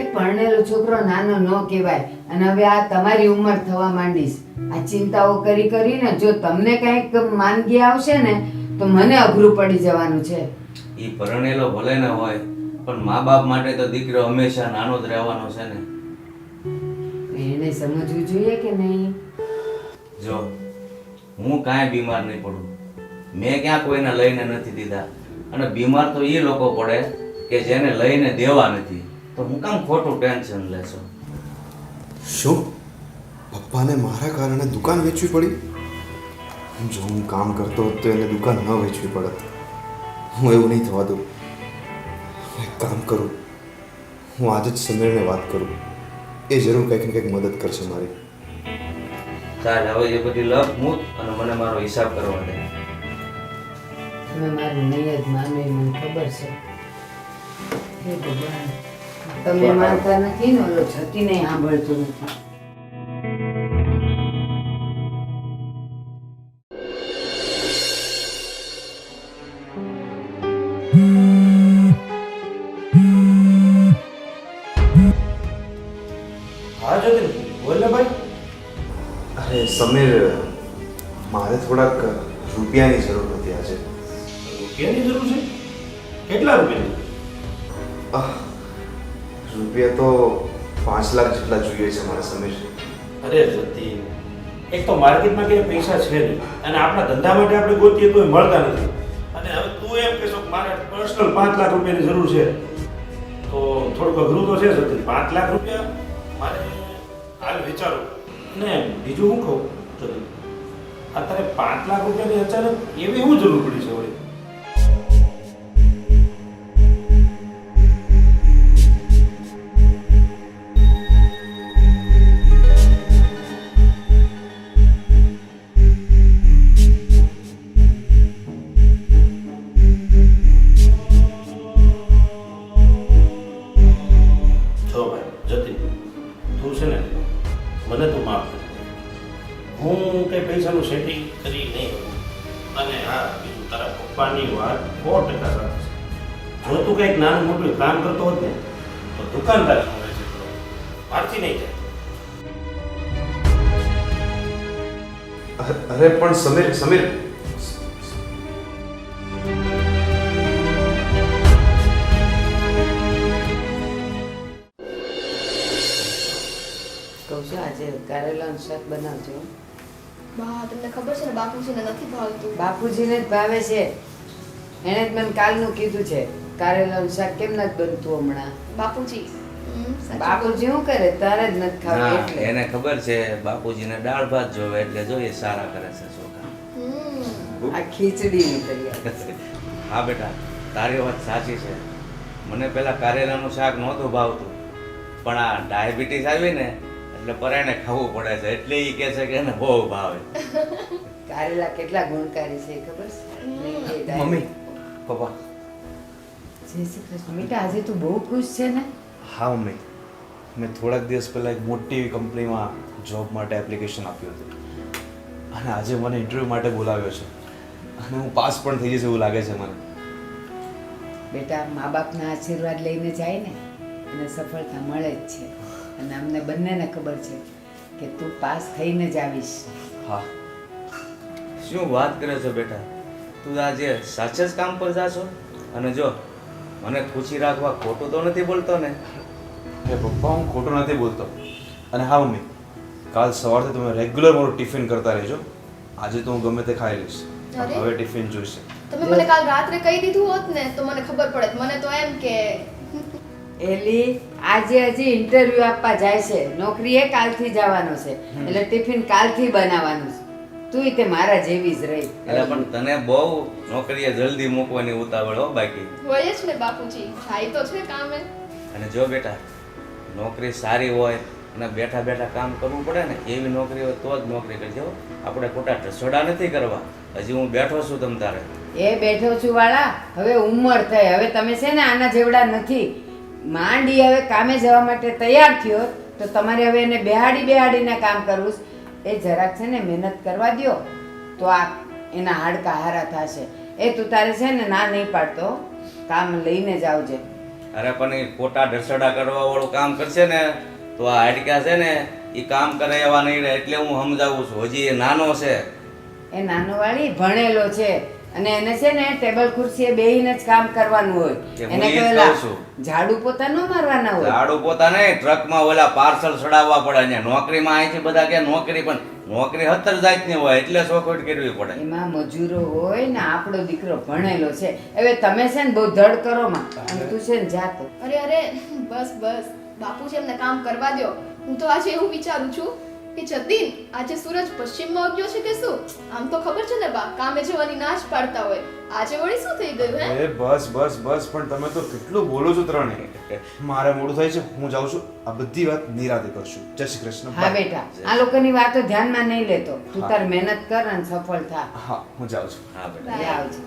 એ પરણેલો છોકરો નાનો ન કહેવાય, અને હવે આ તમારી ઉંમર થવા માંડીશ. આ ચિંતાઓ કરી કરીને જો તમને કંઈક માંદગી આવશે ને તો મને અઘરું પડી જવાનું છે. એ પરણેલો ભલે ન હોય, પણ મા બાપ માટે તો દીકરો હંમેશા નાનો જ રહેવાનો છે ને. એને સમજવું જોઈએ કે નહીં? જો હું કાંઈ બીમાર નહીં પડું, મેં ક્યાં કોઈને લઈને નથી દીધા, અને બીમાર તો એ લોકો પડે કે જેને લઈને દેવા નથી. તો હું કામ ખોટું ટેન્શન લેશો? શું પપ્પાને મારા કારણે દુકાન વેચવી પડી? જો હું કામ કરતો હોત તો એને દુકાન ન વેચવી પડત. હું એવું નહીં થવા દઉં. હું એક કામ કરું, હું આજે જ સમીરને વાત કરું. એ જરૂર કંઈક ને કંઈક મદદ કરશે મારી. ચાલ હવે એ બધી લપ મૂક અને મને મારો હિસાબ કરવા દે. તમે મારું નહીં જ માનો એ મને ખબર છે. હે ભગવાન, તમે માનતા નથી ને ઓલો છતીને સાંભળતું નથી. હા જતીન બોલ ને ભાઈ. અરે સમીર, મારે થોડાક રૂપિયાની જરૂર હતી આજે. રૂપિયાની જરૂર છે? કેટલા રૂપિયાની? રૂપિયા તો 5 લાખ જેટલા જોઈએ છે મારે સમીર. અરે જતીન, એક તો માર્કેટમાં ક્યાંય પૈસા છે નહીં અને આપણા ધંધા માટે આપણે ગોતીએ તોય મળતા નથી. અને હવે તું એમ કહેશો કે મારે પર્સનલ 5 લાખ રૂપિયાની જરૂર છે તો થોડુંક અઘરું તો છે જતીન. 5 લાખ રૂપિયા મારે હાલ વિચારો ને બીજું હું કહું જતીન, અત્યારે 5 લાખ રૂપિયાની અચાનક એવી શું જરૂર પડી છે વળી? જો ભાઈ જતીન, તું છે ને મને તું માફ કરી દે. હું કંઈ પૈસાનું સેટિંગ કરી નહીં શકું. અને હા, બીજું તારા પપ્પાની વાત 100% સાચી છે. જો તું કંઈક નાનું મોટું કામ કરતો હોત ને તો દુકાનદારી મળે છે મારથી નહીં જાય. અરે પણ સમીર કહું છું આજે કારેલાનું શાક બનાવજો. બા તમને ખબર છે ને બાપુજીને નથી ભાવતું. બાપુજીને જ ભાવે છે. એણે જ મને કાલનું કીધું છે કારેલાનું શાક કેમ નથી બનતું હમણાં. બાપુજી સાચું બાપુજી શું કરે, તારે જ નથી ખાવું હા એટલે. એને ખબર છે બાપુજીને દાળ ભાત જોવે એટલે જોઈએ સારા કરે છે છોકરા. હમ. આ ખીચડીની તૈયારી. હા બેટા, તારી વાત સાચી છે. મને પેલા કારેલાનું શાક નહોતું ભાવતું પણ આ ડાયાબિટીસ આવી ને એટલે પરાયને ખાવું પડે છે એટલે એ કહે છે કે એને બહુ ભાવે. કારેલા કેટલા ગુણકારી છે એ ખબર છે? મમ્મી, પપ્પા. જય શ્રી કૃષ્ણ. મીઠા આજે તું બહુ ખુશ છે ને? હા મમ્મી, મેં થોડાક દિવસ પહેલાં એક મોટી એવી કંપનીમાં જોબ માટે એપ્લિકેશન આપ્યું હતું અને આજે મને ઇન્ટરવ્યૂ માટે બોલાવ્યો છે અને હું પાસ પણ થઈ જઈશ એવું લાગે છે મને. બેટા, મા બાપના આશીર્વાદ લઈને જાય ને એને સફળતા મળે જ છે અને અમને બંનેને ખબર છે કે તું પાસ થઈને જ આવીશ. હા. શું વાત કરે છો બેટા, તું આજે સાચે જ કામ પર જાશો? અને જો મને ખુશી રાખવા ખોટું તો નથી બોલતો ને? એ પપ્પા, હું ખોટું નથી બોલતો. અને હા મમ્મી, કાલ સવારથી તમે રેગ્યુલર મારું ટિફિન કરતા રહેજો. આજે તો હું ગમે તે ખાઈ લઈશ. અરે. હવે ટિફિન જોઈશે. તમે મને કાલ રાત્રે કહી દીધું હોત ને તો મને ખબર પડત. મને તો એમ કે એલી આજે હજી ઇન્ટરવ્યુ આપવા જાય છે, નોકરીએ કાલથી જવાનો છે એટલે ટિફિન કાલથી બનાવવાનું છે. તું તે મારા જેવી જ રહી. એટલે પણ તને બહુ નોકરીએ જલ્દી મૂકવાની ઉતાવળ હો બાકી. હોય જ ને બાપુજી, જાય તો છે કામે. અને જો બેટા, નોકરી સારી હોય અને બેઠા બેઠા કામ કરવું પડે ને એવી નોકરી હોય તો જ નોકરી કરજો. આપણે ખોટા ઢસડા નથી કરવા. હજી હું બેઠો છું તમ તારે. એ બેઠો છું વાળા, હવે ઉંમર થઈ, હવે તમે છે ને આના જેવડા નથી. માંડી હવે કામે જવા માટે તૈયાર થયો તો તમારે હવે એને બેહાડીને કામ કરવું છે. એ જરાક છે ને મહેનત કરવા દ્યો તો આ એના હાડકા હારા થશે. એ તું તારે છે ને ના નહીં પાડતો, કામ લઈને જ આવજે. અરે પણ એ ખોટા ઢસડા કરવા વાળું કામ કરશે ને તો આ હાડકા છે ને એ કામ કરે એવા નહીં રહે. એટલે હું સમજાવું છું, હજી એ નાનો છે. એ નાનો વાળી ભણેલો છે અને એને છે ને ટેબલ ખુરશીએ બેહીને જ કામ કરવાનું હોય. કે હું એને ઈ જ પેલા કહું છું. ઝાડુ પોતા ન મારવાના હોય. ઝાડુ પોતા નહીં, ટ્રકમાં ઓલા પાર્સલ ચડાવવા પડે. અહીંયા નોકરીમાં અહીંથી બધા કે નોકરી, પણ નોકરી 17 જાતની હોય એટલે ચોખવટ કરવી પડે. એમાં મજૂરો હોય ને આપણો દીકરો ભણેલો છે. હવે તમે છે ને બહુ ધડ કરો માં અને તું છે ને જાતો. અરે બસ બાપુજી એમને કામ કરવા દ્યો. હું તો આજે એવું વિચારું છું કે જતીન આજે સૂરજ પશ્ચિમમાં ઉગ્યો છે કે શું? આમ તો ખબર છે ને બા, કામે જવાની ના જ પાડતા હોય. આજે વળી શું થઈ ગયું હે? એ બસ બસ બસ, પણ તમે તો કેટલું બોલો છો ત્રણે. મારે મોડું થાય છે, હું જાઉં છું. આ બધી વાત નિરાતે કરશું. જય શ્રી કૃષ્ણ. હા Bye. બેટા, આ લોકોની વાતો ધ્યાનમાં નહીં લેતો. તું તાર મહેનત કર અને સફળ થા. હા, હું જાઉં છું. હા બેટા લે આવજે.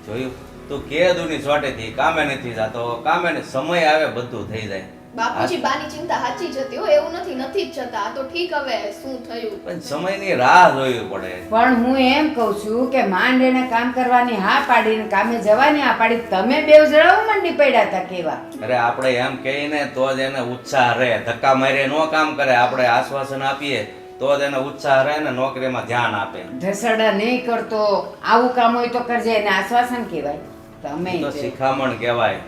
જોયું તું કે દુની સોટેથી કામે નથી જાતો, કામે ને સમય આવે બધું થઈ જાય. બાપુજી બાની ચિંતા સાચી જ હતી હો, એવું નથી જ જતા. આ તો ઠીક, હવે શું થયું? પણ સમયની રાહ જોવી પડે. પણ હું એમ કહું છું કે માંડ એને કામ કરવાની હા પાડીને કામે જવાની હા પાડી, તમે બેવ જણાવો મંડી પડ્યા હતા કેવા. અરે આપણે એમ કહીને તો જ એને ઉત્સાહ રહે. ધક્કા મારીએ નો કામ કરે, આપણે આશ્વાસન આપીએ તો જ એને ઉત્સાહ રહે ને નોકરીમાં ધ્યાન આપે. ઢસડા નહીં કરતો, આવું કામ હોય તો કરજે, એને આશ્વાસન કહેવાય. તમે તો શિખામણ કહેવાય.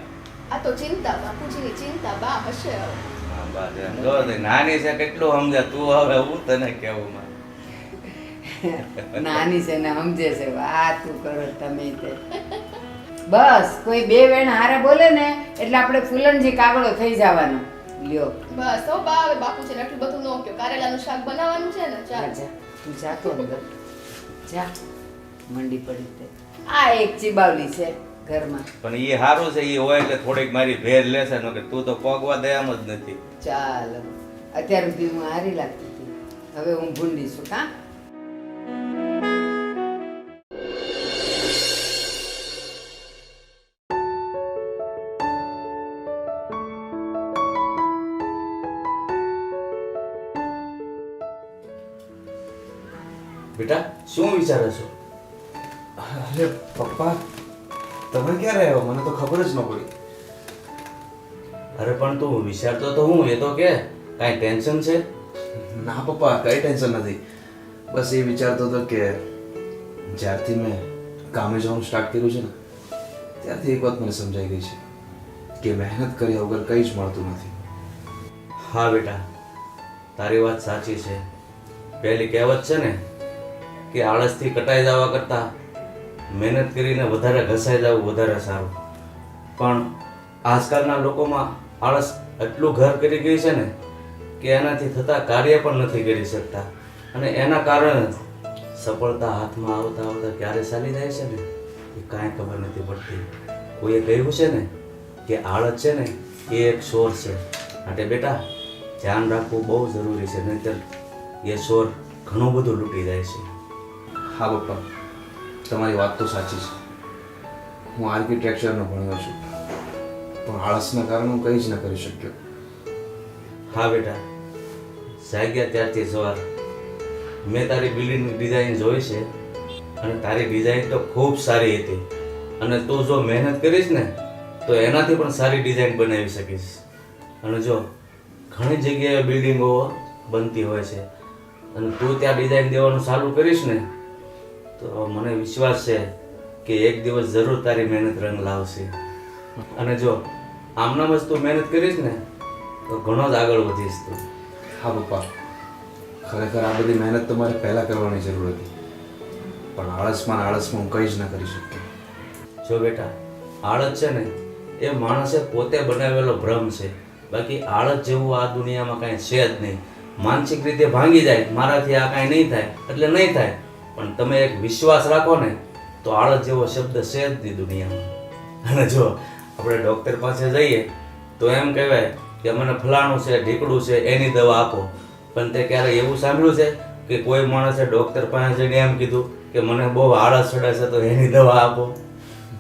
આ તો ચિંતા, બાપુજીની ચિંતા. બા હશે હવે. હા, બસ એમ. જો તે નાની છે કેટલું સમજે તું, હવે હું તને કેવું માં. નાની છે ને સમજે છે, વાતું કરો તમે તે. બસ કોઈ બે વેણ હારે બોલે ને એટલે આપણે ફૂલનજી કાગડો થઈ જવાનો. લ્યો બસ હો બા, હવે બાપુજીને આટલું બધું ન કહો. કારેલાનું શાક બનાવવાનું છે ને, ચાલ. જા, તું જાતો અંદર જા. મંડી પડી તે આ એક ચીબાવલી છે ઘરમાં. પણ એ સારું છે, એ હોય એટલે થોડીક મારી ભેર લેશે ન કે તું તો પોગવા દે એમ જ નથી. ચાલો, અત્યાર સુધી હું હારી લાગતી હતી, હવે હું ભૂંડી છું. કા બેટા શું વિચારે છો? અરે પપ્પા, તમે ક્યારે આવ્યો? મને તો ખબર જ ન પડી. અરે પણ તું વિચારતો તો હું, એ તો કે કાંઈ ટેન્શન છે? ના પપ્પા, કઈ ટેન્શન નથી. બસ એ વિચારતો હતો કે જ્યારથી મેં કામે જવાનું સ્ટાર્ટ કર્યું છે ને, ત્યારથી એક વાત મને સમજાઈ ગઈ છે કે મહેનત કર્યા વગર કંઈ જ મળતું નથી. હા બેટા, તારી વાત સાચી છે. પહેલી કહેવત છે ને કે આળસથી કટાઈ જવા કરતાં મહેનત કરીને વધારે ઘસાઈ જવું વધારે સારું. પણ આજકાલના લોકોમાં આળસ એટલું ઘર કરી ગઈ છે ને કે એનાથી થતા કાર્ય પણ નથી કરી શકતા, અને એના કારણે સફળતા હાથમાં આવતા આવતા ક્યારે ચાલી જાય છે ને એ કાંઈ ખબર નથી પડતી. કોઈએ કહ્યું છે ને કે આળસ છે ને એ એક શોર છે. માટે બેટા ધ્યાન રાખવું બહુ જરૂરી છે, નહીંતર એ શોર ઘણું બધું લૂંટી જાય છે. હા પપ્પા, તમારી વાત તો સાચી છે. હું આર્કિટેક્ચરનો ભણ્યો છું, પણ આળસના કારણે હું કંઈ જ ન કરી શક્યો. હા બેટા, જાગ્યા ત્યારથી સવાર મેં તારી બિલ્ડિંગની ડિઝાઇન જોઈ છે, અને તારી ડિઝાઇન તો ખૂબ સારી હતી, અને તું જો મહેનત કરીશ ને તો એનાથી પણ સારી ડિઝાઇન બનાવી શકીશ. અને જો ઘણી જગ્યાએ બિલ્ડિંગો બનતી હોય છે, અને તું ત્યાં ડિઝાઇન દેવાનું ચાલુ કરીશ ને તો મને વિશ્વાસ છે કે એક દિવસ જરૂર તારી મહેનત રંગ લાવશે. અને જો આમનામ જ તું મહેનત કરીશ ને તો ઘણો જ આગળ વધીશ તું. હા પપ્પા, ખરેખર આ બધી મહેનત તો મારે પહેલાં કરવાની જરૂર હતી, પણ આળસમાં હું કંઈ જ ન કરી શક્યો. જો બેટા, આળસ છે ને એ માણસે પોતે બનાવેલો ભ્રમ છે, બાકી આળસ જેવું આ દુનિયામાં કાંઈ છે જ નહીં. માનસિક રીતે ભાંગી જાય મારાથી આ કાંઈ નહીં થાય એટલે નહીં થાય, પણ તમે એક વિશ્વાસ રાખો ને તો આળસ જેવો શબ્દ છે જ નહીં દુનિયામાં. અને જો આપણે ડૉક્ટર પાસે જઈએ તો એમ કહેવાય કે મને ફલાણું છે, ઢીકડું છે, એની દવા આપો. પણ તે ક્યારે એવું સાંભળ્યું છે કે કોઈ માણસે ડૉક્ટર પાસે જઈને એમ કીધું કે મને બહુ આળસ ચડે છે તો એની દવા આપો?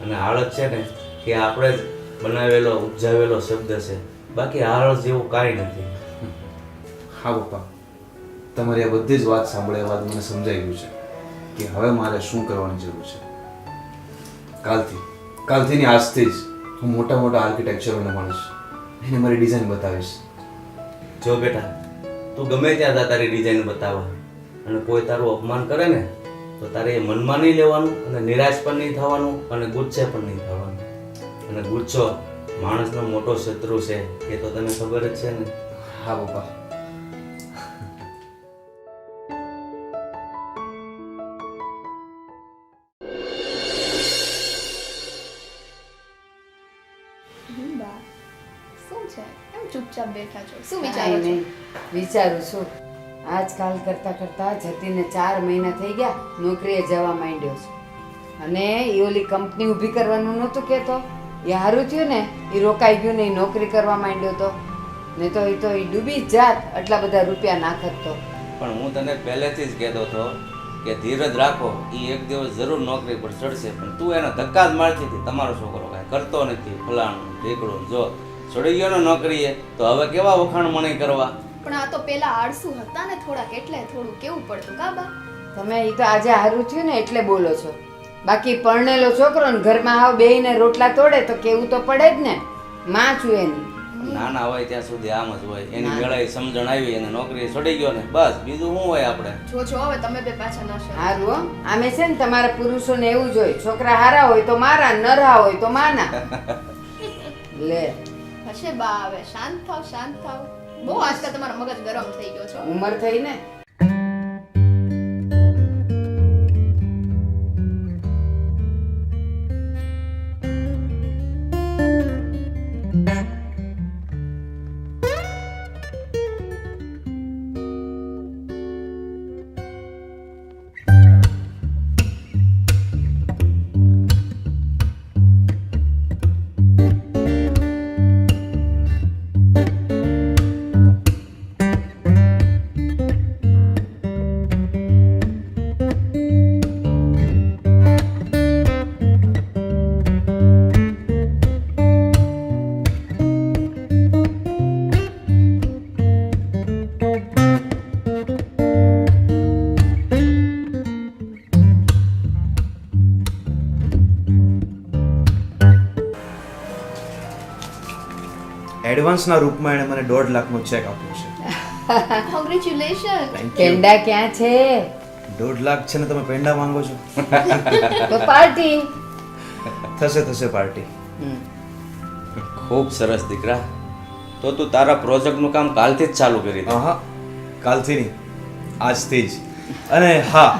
અને આળસ છે ને કે આપણે જ બનાવેલો ઉપજાવેલો શબ્દ છે, બાકી આળસ જેવું કાંઈ નથી. હા પપ્પા, તમારી આ બધી જ વાત સાંભળ્યા બાદ મને સમજાઈ ગયું છે કે હવે મારે શું કરવાની જરૂર છે. કાલથી ની આજથી જ હું મોટા મોટા આર્કિટેક્ચરોને મળીશ, એને મારી ડિઝાઇન બતાવીશ. જો બેટા, તું ગમે ત્યાં જા તારી ડિઝાઇન બતાવવા, અને કોઈ તારું અપમાન કરે ને તો તારે એ મનમાં નહીં લેવાનું, અને નિરાશ પણ નહીં થવાનું, અને ગુસ્સે પણ નહીં થવાનું. અને ગુસ્સો માણસનો મોટો શત્રુ છે, એ તો તને ખબર જ છે ને. હા પપ્પા. બા શું છે એમ ચૂપચાપ બેઠા છો શું કાંઈ વિચારો છો નહીં વિચારું છું આજકાલ કરતાં કરતાં જતીને 4 મહિના થઈ ગયા નોકરીએ જવા માંડ્યો છે અને એ ઓલી કંપની ઊભી કરવાનું નહોતું કહેતો એ સારું થયું ને એ રોકાઈ ગયું ને એ નોકરી કરવા માંડ્યો તો ને તો એ ડૂબી જ જાત આટલા બધા રૂપિયા નાખત તો પણ હું તને પહેલેથી જ કહેતો હતો કે ધીરજ રાખો એ એક દિવસ જરૂર નોકરી પર ચડશે પણ તું એનો ધક્કા જ મારતી હતી તમારો છોકરો કાંઈ કરતો નથી ફલાણું ઢીકડું જો છોડી ગયો ને નોકરીએ તો હવે કેવા વખાણ મણી કરવા પણ આ તો પેલા આળસુ હતા ને થોડાક એટલે થોડું કેવું પડતું કા બા તમે એ તો આજે સારું થયું ને એટલે બોલો છો બાકી પરણેલો છોકરો ને ઘરમાં આવ બેહીને રોટલા તોડે તો કેવું તો પડે જ ને માં છું એની નાના હોય ત્યાં સુધી આમ જ હોય એની વેળાએ સમજણ આવી અને નોકરી છોડી ગયો ને બસ બીજું શું હોય આપણે જો હવે તમે બે પાછા ના શરો સારું હો આમે છે ને તમારા પુરુષોને એવું જ હોય છોકરા હારા હોય તો મારા નરા હોય તો માના લે હશે બા હવે શાંત થાવ બહુ આજકાલ તમારો મગજ ગરમ થઈ ગયો છો ઉંમર થઈ ને એડવાન્સના રૂપમાં એણે મને 1.5 લાખનો ચેક આપ્યો છે. કોંગ્રેચ્યુલેશન પેંડા ક્યાં છે 1.5 લાખ છે ને તમે પેંડા માંગો છો? તો પાર્ટી થશે પાર્ટી. ખૂબ સરસ દીકરા તો તું તારા પ્રોજેક્ટનું કામ કાલથી જ ચાલુ કરી દે હા કાલથી નહીં આજથી જ. અને હા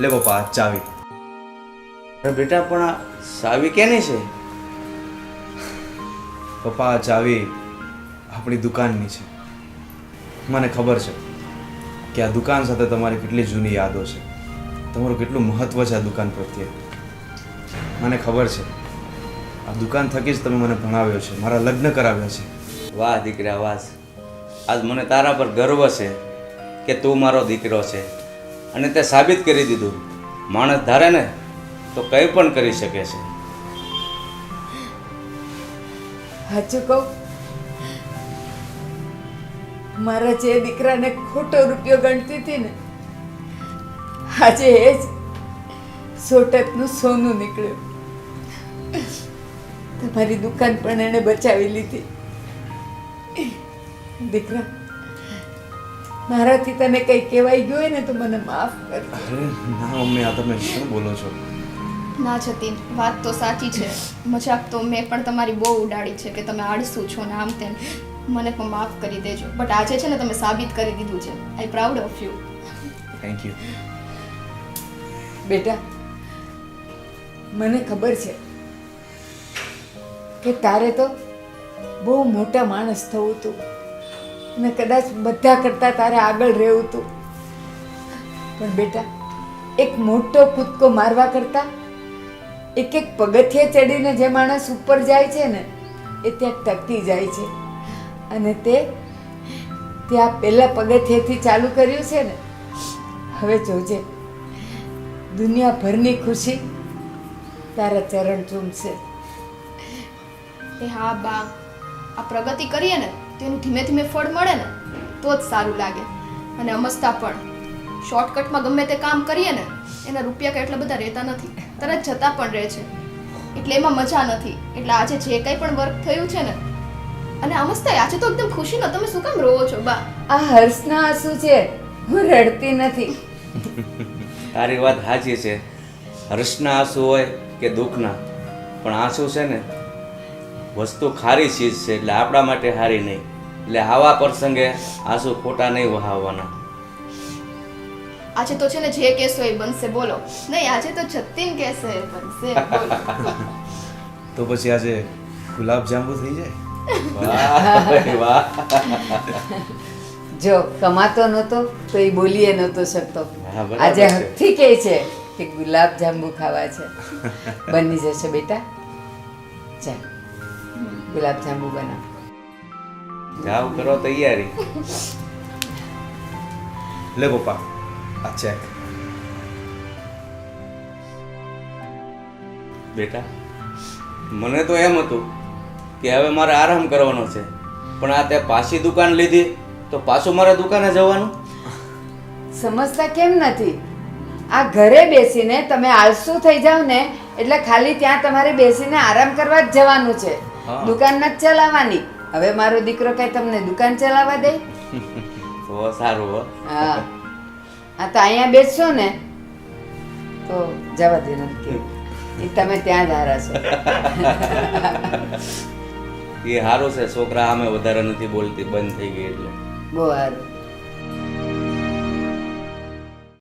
લે પપ્પા આ ચાવી. અરે બેટા પણ આ સાવી કેની છે પપ્પા આ ચાવી આપણી દુકાનની છે. મને ખબર છે કે આ દુકાન સાથે તમારી કેટલી જૂની યાદો છે, તમારું કેટલું મહત્વ છે આ દુકાન પ્રત્યે. મને ખબર છે આ દુકાન થકી જ તમે મને ભણાવ્યો છે, મારા લગ્ન કરાવ્યા છે. વાહ દીકરા વાહ આજ મને તારા પર ગર્વ છે કે તું મારો દીકરો છે અને તે સાબિત કરી દીધું. માણસ ધારે ને તો કંઈ પણ કરી શકે છે. સાચું કહું મારા જે દીકરાને ખોટો રૂપિયો ગણતી હતી ને આજે એ જ સોટતનું સોનું નીકળ્યું. તમારી દુકાન પણ એણે બચાવી લીધી. દીકરા મારાથી તને કંઈ કહેવાય ગયું હોય ને તો મને માફ કર. અરે ના મમ્મી, આ તમે શું બોલો છો? ના જતીન, વાત તો સાચી છે. મજાક તો મેં પણ તમારી બહુ ઉડાડી છે કે તમે આળસુ છો ને આમ તેમ. મને પણ માફ કરી દેજો. બટ આજે છે ને તમે સાબિત કરી દીધું છે. આઈ proud of you. Thank you. બેટા મને ખબર છે કે તારે તો બહુ મોટા માણસ થવું હતું અને કદાચ બધા કરતાં તારે આગળ રહેવું હતું. પણ બેટા એક મોટો કૂદકો મારવા કરતાં એક એક પગથિયે ચડીને જે માણસ ઉપર જાય છે ને એ ત્યાં ટકી જાય છે. અને તે ત્યાં પહેલા પગથિયેથી ચાલુ કર્યું છે ને, હવે જોજે દુનિયાભરની ખુશી તારા ચરણ ચૂમશે. એ હા બા, આ પ્રગતિ કરીએ ને તેનું ધીમે ધીમે ફળ મળે ને તો જ સારું લાગે. અને અમસ્તા પણ શોર્ટકટમાં ગમે તે કામ કરીએ ને એના રૂપિયા કંઈ એટલા બધા રહેતા નથી, તરત જતા પણ રહે છે. એટલે એમાં મજા નથી. એટલે આજે જે કંઈ પણ વર્ક થયું છે ને, અને અમસ્તા આજે તો એકદમ ખુશીનો તમે શું કામ રોવો છો બા? આ હર્ષના આંસુ છે, હું રડતી નથી. તારી વાત સાચી છે. હર્ષના આંસુ હોય કે દુઃખના, પણ આંસુ છે ને વસ્તુ ખારી ચીજ છે, એટલે આપણા માટે સારી નહીં. એટલે આવા પ્રસંગે આંસુ ખોટા નહીં વહાવવાના. આજે તો છે ને જે કહેશો એ બનશે. બોલો નહીં, આજે તો જતીન કહેશે એ બનશે. બોલો. તો પછી આજે ગુલાબ જાંબુ થઈ જાય. વાહ ભાઈ વાહ. જો કમાતો નહોતો તો એ બોલીએ નહોતો શકતો. હા, બરાબર આજે છે. હકથી કહે છે કે ગુલાબ જાંબુ ખાવા છે. બની જશે બેટા. ચાલ ગુલાબ જાંબુ બનાવ. જાવ કરો તૈયારી. લે પપ્પા આ ચેક. બેટા મને તો એમ હતું કે હવે મારે આરામ કરવાનો છે, પણ આ તે પાછી દુકાન લીધી તો પાછું મારે દુકાને જવાનું. સમજતા કેમ નથી? આ ઘરે બેસીને તમે આળસુ થઈ જાવ ને એટલે ખાલી ત્યાં તમારે બેસીને આરામ કરવા જ જવાનું છે. હા. દુકાન નથી ચલાવવાની. હવે મારો દીકરો કઈ તમને દુકાન ચલાવવા દે? તો સારું હો. હા આ તો અહીંયા બેસશો ને તો જવા દે નથી. એ તમે ત્યાં જ હારા છો. એ સારું છે, છોકરા સામે વધારે નથી બોલતી, બંધ થઈ ગઈ એટલે. બહુ સારું.